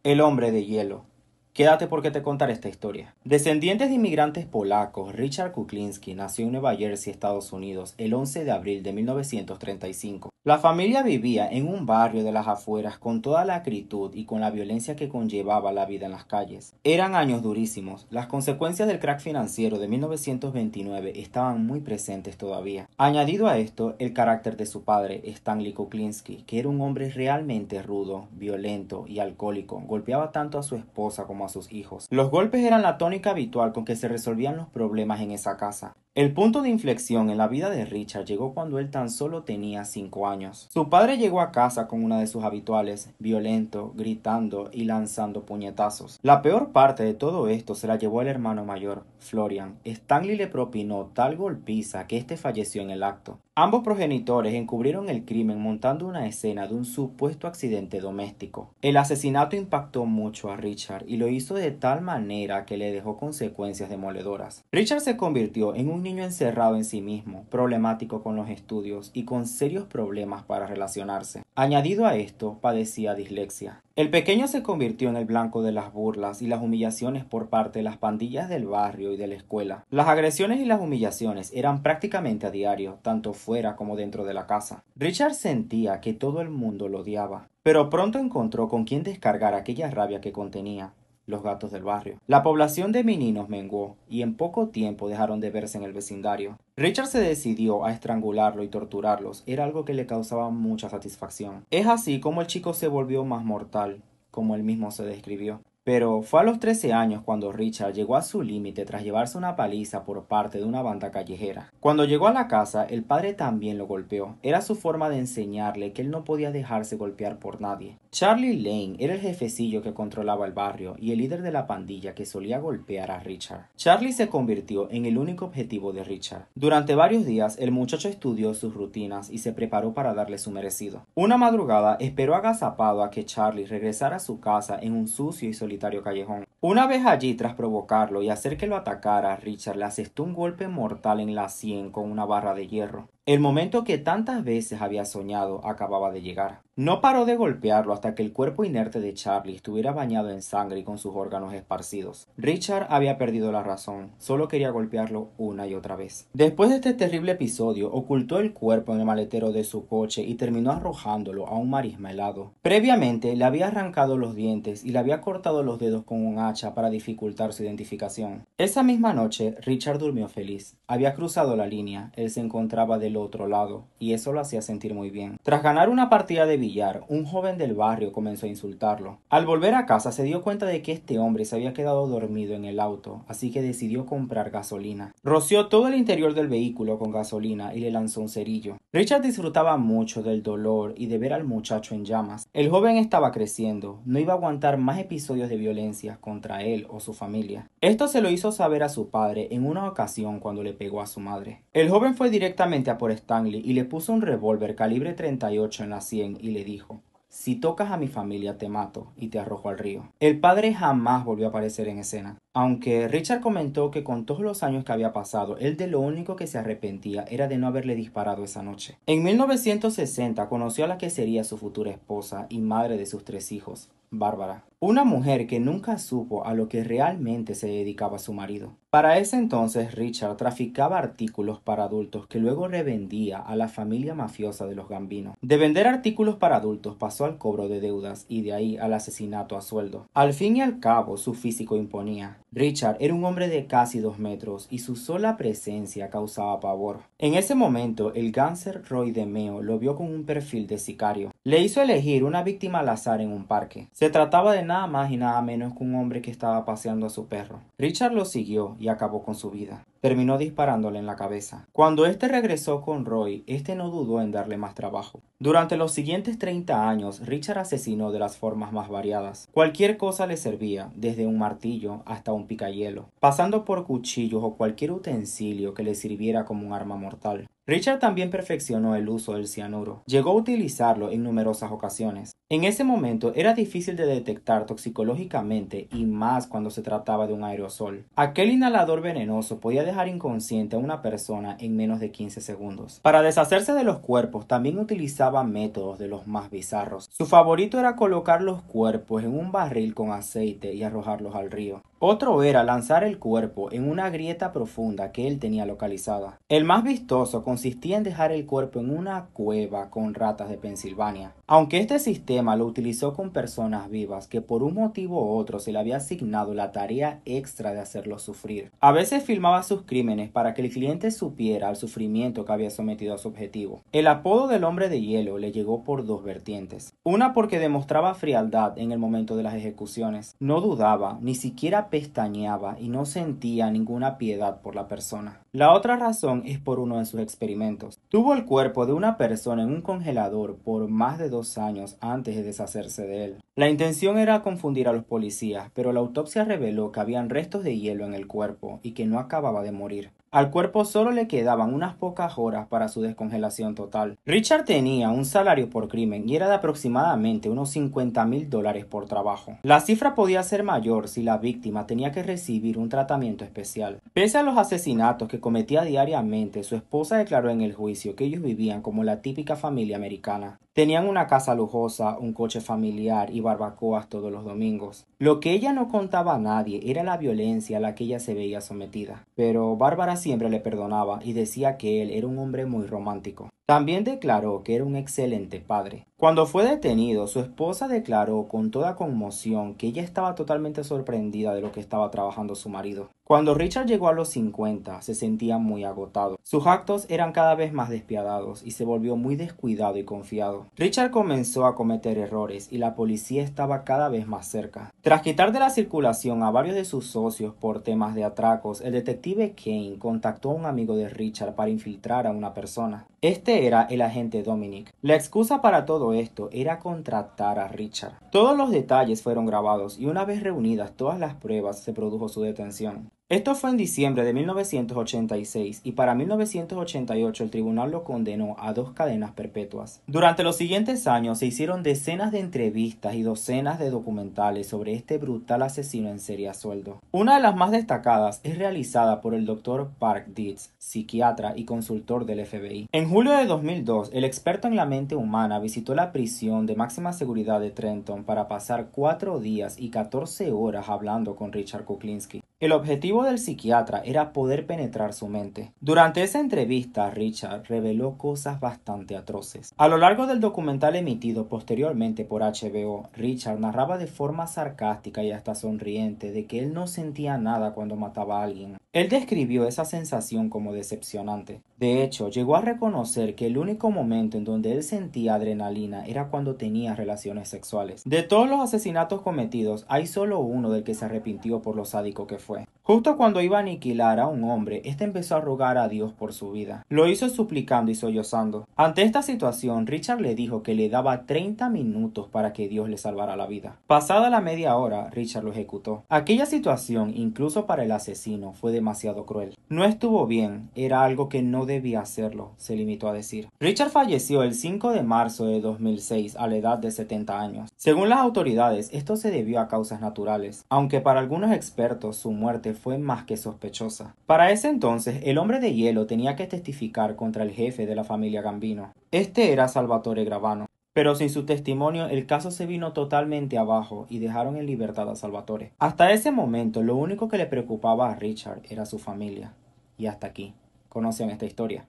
El hombre de hielo. Quédate porque te contaré esta historia. Descendientes de inmigrantes polacos, Richard Kuklinski nació en Nueva Jersey, Estados Unidos, el 11 de abril de 1935. La familia vivía en un barrio de las afueras con toda la acritud y con la violencia que conllevaba la vida en las calles. Eran años durísimos. Las consecuencias del crack financiero de 1929 estaban muy presentes todavía. Añadido a esto, el carácter de su padre, Stanley Kuklinski, que era un hombre realmente rudo, violento y alcohólico, golpeaba tanto a su esposa como a sus hijos. Los golpes eran la tónica habitual con que se resolvían los problemas en esa casa. El punto de inflexión en la vida de Richard llegó cuando él tan solo tenía 5 años. Su padre llegó a casa con una de sus habituales, violento, gritando y lanzando puñetazos. La peor parte de todo esto se la llevó el hermano mayor, Florian. Stanley le propinó tal golpiza que este falleció en el acto. Ambos progenitores encubrieron el crimen montando una escena de un supuesto accidente doméstico. El asesinato impactó mucho a Richard y lo hizo de tal manera que le dejó consecuencias demoledoras. Richard se convirtió en un niño encerrado en sí mismo, problemático con los estudios y con serios problemas para relacionarse. Añadido a esto, padecía dislexia. El pequeño se convirtió en el blanco de las burlas y las humillaciones por parte de las pandillas del barrio y de la escuela. Las agresiones y las humillaciones eran prácticamente a diario, tanto fuera como dentro de la casa. Richard sentía que todo el mundo lo odiaba, pero pronto encontró con quien descargar aquella rabia que contenía: los gatos del barrio. La población de meninos menguó y en poco tiempo dejaron de verse en el vecindario. Richard se decidió a estrangularlo y torturarlos. Era algo que le causaba mucha satisfacción. Es así como el chico se volvió más mortal, como él mismo se describió. Pero fue a los 13 años cuando Richard llegó a su límite tras llevarse una paliza por parte de una banda callejera. Cuando llegó a la casa, el padre también lo golpeó. Era su forma de enseñarle que él no podía dejarse golpear por nadie. Charlie Lane era el jefecillo que controlaba el barrio y el líder de la pandilla que solía golpear a Richard. Charlie se convirtió en el único objetivo de Richard. Durante varios días, el muchacho estudió sus rutinas y se preparó para darle su merecido. Una madrugada esperó agazapado a que Charlie regresara a su casa en un sucio y solitario callejón. Una vez allí, tras provocarlo y hacer que lo atacara, Richard le asestó un golpe mortal en la sien con una barra de hierro. El momento que tantas veces había soñado acababa de llegar. No paró de golpearlo hasta que el cuerpo inerte de Charlie estuviera bañado en sangre y con sus órganos esparcidos. Richard había perdido la razón, solo quería golpearlo una y otra vez. Después de este terrible episodio, ocultó el cuerpo en el maletero de su coche y terminó arrojándolo a un marisma helado. Previamente le había arrancado los dientes y le había cortado los dedos con un hacha para dificultar su identificación. Esa misma noche, Richard durmió feliz. Había cruzado la línea, él se encontraba del otro lado, y eso lo hacía sentir muy bien. Tras ganar una partida de billar, un joven del barrio comenzó a insultarlo. Al volver a casa se dio cuenta de que este hombre se había quedado dormido en el auto, así que decidió comprar gasolina. Roció todo el interior del vehículo con gasolina y le lanzó un cerillo. Richard disfrutaba mucho del dolor y de ver al muchacho en llamas. El joven estaba creciendo, no iba a aguantar más episodios de violencia contra él o su familia. Esto se lo hizo saber a su padre en una ocasión cuando le pegó a su madre. El joven fue directamente a por Stanley y le puso un revólver calibre 38 en la sien y le dijo: "Si tocas a mi familia te mato", y te arrojo al río. El padre jamás volvió a aparecer en escena. Aunque Richard comentó que con todos los años que había pasado, él de lo único que se arrepentía era de no haberle disparado esa noche. En 1960 conoció a la que sería su futura esposa y madre de sus 3 hijos, Bárbara. Una mujer que nunca supo a lo que realmente se dedicaba su marido. Para ese entonces, Richard traficaba artículos para adultos que luego revendía a la familia mafiosa de los Gambino. De vender artículos para adultos pasó al cobro de deudas y de ahí al asesinato a sueldo. Al fin y al cabo, su físico imponía. Richard era un hombre de casi 2 metros y su sola presencia causaba pavor. En ese momento, el gánster Roy DeMeo lo vio con un perfil de sicario. Le hizo elegir una víctima al azar en un parque. Se trataba de nada más y nada menos que un hombre que estaba paseando a su perro. Richard lo siguió y acabó con su vida. Terminó disparándole en la cabeza. Cuando este regresó con Roy, este no dudó en darle más trabajo. Durante los siguientes 30 años, Richard asesinó de las formas más variadas. Cualquier cosa le servía, desde un martillo hasta un picayelo, pasando por cuchillos o cualquier utensilio que le sirviera como un arma mortal. Richard también perfeccionó el uso del cianuro. Llegó a utilizarlo en numerosas ocasiones. En ese momento era difícil de detectar toxicológicamente y más cuando se trataba de un aerosol. Aquel inhalador venenoso podía dejar inconsciente a una persona en menos de 15 segundos. Para deshacerse de los cuerpos también utilizaba métodos de los más bizarros. Su favorito era colocar los cuerpos en un barril con aceite y arrojarlos al río. Otro era lanzar el cuerpo en una grieta profunda que él tenía localizada. El más vistoso consistía en dejar el cuerpo en una cueva con ratas de Pensilvania. Aunque este sistema lo utilizó con personas vivas que por un motivo u otro se le había asignado la tarea extra de hacerlos sufrir. A veces filmaba sus crímenes para que el cliente supiera el sufrimiento que había sometido a su objetivo. El apodo del hombre de hielo le llegó por dos vertientes. Una porque demostraba frialdad en el momento de las ejecuciones. No dudaba, ni siquiera pestañeaba y no sentía ninguna piedad por la persona. La otra razón es por uno de sus experimentos. Tuvo el cuerpo de una persona en un congelador por más de 2 años antes de deshacerse de él. La intención era confundir a los policías, pero la autopsia reveló que habían restos de hielo en el cuerpo y que no acababa de morir. Al cuerpo solo le quedaban unas pocas horas para su descongelación total. Richard tenía un salario por crimen y era de aproximadamente unos $50,000 por trabajo. La cifra podía ser mayor si la víctima tenía que recibir un tratamiento especial. Pese a los asesinatos que cometía diariamente, su esposa declaró en el juicio que ellos vivían como la típica familia americana. Tenían una casa lujosa, un coche familiar y barbacoas todos los domingos. Lo que ella no contaba a nadie era la violencia a la que ella se veía sometida. Pero Bárbara siempre le perdonaba y decía que él era un hombre muy romántico. También declaró que era un excelente padre. Cuando fue detenido, su esposa declaró con toda conmoción que ella estaba totalmente sorprendida de lo que estaba trabajando su marido. Cuando Richard llegó a los 50, se sentía muy agotado. Sus actos eran cada vez más despiadados y se volvió muy descuidado y confiado. Richard comenzó a cometer errores y la policía estaba cada vez más cerca. Tras quitar de la circulación a varios de sus socios por temas de atracos, el detective Kane contactó a un amigo de Richard para infiltrar a una persona. Este era el agente Dominic. La excusa para todo esto era contratar a Richard. Todos los detalles fueron grabados y una vez reunidas todas las pruebas se produjo su detención. Esto fue en diciembre de 1986 y para 1988 el tribunal lo condenó a 2 cadenas perpetuas. Durante los siguientes años se hicieron decenas de entrevistas y docenas de documentales sobre este brutal asesino en serie a sueldo. Una de las más destacadas es realizada por el Dr. Park Dietz, psiquiatra y consultor del FBI. En julio de 2002, el experto en la mente humana visitó la prisión de máxima seguridad de Trenton para pasar 4 días y 14 horas hablando con Richard Kuklinski. El objetivo del psiquiatra era poder penetrar su mente. Durante esa entrevista, Richard reveló cosas bastante atroces. A lo largo del documental emitido posteriormente por HBO, Richard narraba de forma sarcástica y hasta sonriente de que él no sentía nada cuando mataba a alguien. Él describió esa sensación como decepcionante. De hecho, llegó a reconocer que el único momento en donde él sentía adrenalina era cuando tenía relaciones sexuales. De todos los asesinatos cometidos, hay solo uno del que se arrepintió por lo sádico que fue. Justo cuando iba a aniquilar a un hombre, este empezó a rogar a Dios por su vida. Lo hizo suplicando y sollozando. Ante esta situación, Richard le dijo que le daba 30 minutos para que Dios le salvara la vida. Pasada la media hora, Richard lo ejecutó. Aquella situación, incluso para el asesino, fue demasiado cruel. No estuvo bien, era algo que no debía hacerlo, se limitó a decir. Richard falleció el 5 de marzo de 2006 a la edad de 70 años. Según las autoridades, esto se debió a causas naturales, aunque para algunos expertos su muerte fue más que sospechosa. Para ese entonces, el hombre de hielo tenía que testificar contra el jefe de la familia Gambino. Este era Salvatore Gravano. Pero sin su testimonio el caso se vino totalmente abajo y dejaron en libertad a Salvatore. Hasta ese momento lo único que le preocupaba a Richard era su familia. Y hasta aquí. ¿Conocen esta historia?